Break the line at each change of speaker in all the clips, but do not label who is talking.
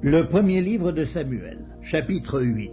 Le premier livre de Samuel, chapitre 8.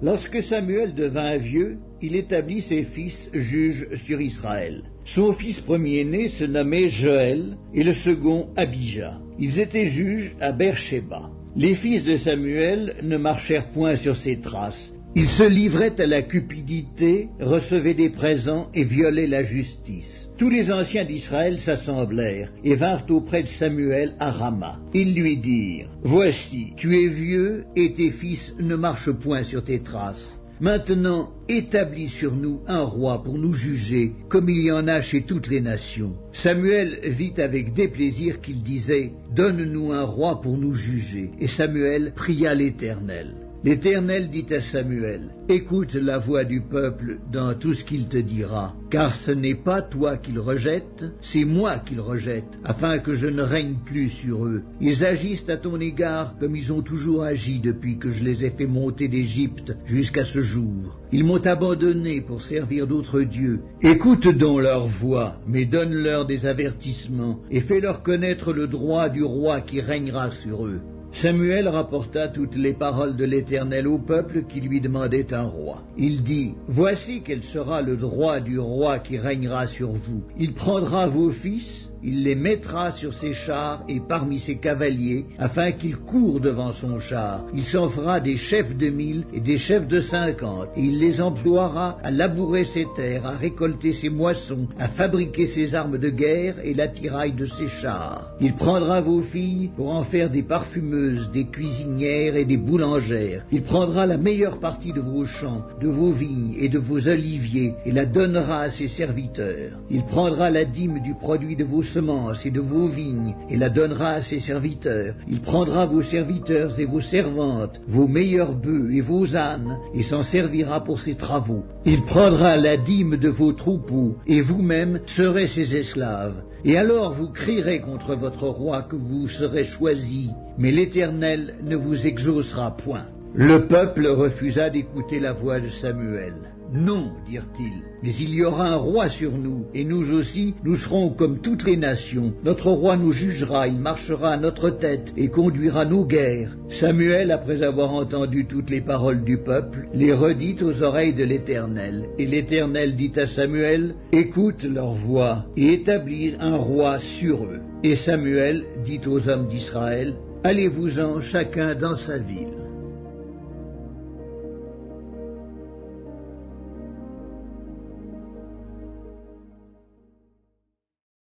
Lorsque Samuel devint vieux, il établit ses fils juges sur Israël. Son fils premier-né se nommait Joël et le second Abijah. Ils étaient juges à Beer-Shéba. Les fils de Samuel ne marchèrent point sur ses traces. Ils se livraient à la cupidité, recevaient des présents et violaient la justice. Tous les anciens d'Israël s'assemblèrent et vinrent auprès de Samuel à Rama. Ils lui dirent : « Voici, tu es vieux et tes fils ne marchent point sur tes traces. Maintenant, établis sur nous un roi pour nous juger, comme il y en a chez toutes les nations. » Samuel vit avec déplaisir qu'il disait : « Donne-nous un roi pour nous juger. » Et Samuel pria l'Éternel. L'Éternel dit à Samuel : « Écoute la voix du peuple dans tout ce qu'il te dira, car ce n'est pas toi qu'il rejette, c'est moi qu'il rejette, afin que je ne règne plus sur eux. Ils agissent à ton égard comme ils ont toujours agi depuis que je les ai fait monter d'Égypte jusqu'à ce jour. Ils m'ont abandonné pour servir d'autres dieux. Écoute donc leur voix, mais donne-leur des avertissements, et fais-leur connaître le droit du roi qui régnera sur eux. » Samuel rapporta toutes les paroles de l'Éternel au peuple qui lui demandait un roi. Il dit : « Voici quel sera le droit du roi qui régnera sur vous. Il prendra vos fils, il les mettra sur ses chars et parmi ses cavaliers, afin qu'ils courent devant son char. Il s'en fera des chefs de 1000 et des chefs de 50, et il les emploiera à labourer ses terres, à récolter ses moissons, à fabriquer ses armes de guerre et l'attirail de ses chars. Il prendra vos filles pour en faire des parfumeuses, des cuisinières et des boulangères. Il prendra la meilleure partie de vos champs, de vos vignes et de vos oliviers, et la donnera à ses serviteurs. Il prendra la dîme du produit de vos semences et de vos vignes, et la donnera à ses serviteurs. Il prendra vos serviteurs et vos servantes, vos meilleurs bœufs et vos ânes, et s'en servira pour ses travaux. Il prendra la dîme de vos troupeaux, et vous-même serez ses esclaves. Et alors vous crierez contre votre roi que vous serez choisi, mais l'Éternel ne vous exaucera point. » Le peuple refusa d'écouter la voix de Samuel. « Non, dirent-ils, mais il y aura un roi sur nous, et nous aussi, nous serons comme toutes les nations. Notre roi nous jugera, il marchera à notre tête et conduira nos guerres. » Samuel, après avoir entendu toutes les paroles du peuple, les redit aux oreilles de l'Éternel. Et l'Éternel dit à Samuel : « Écoute leur voix, et établis un roi sur eux. » Et Samuel dit aux hommes d'Israël : « Allez-vous-en chacun dans sa ville. »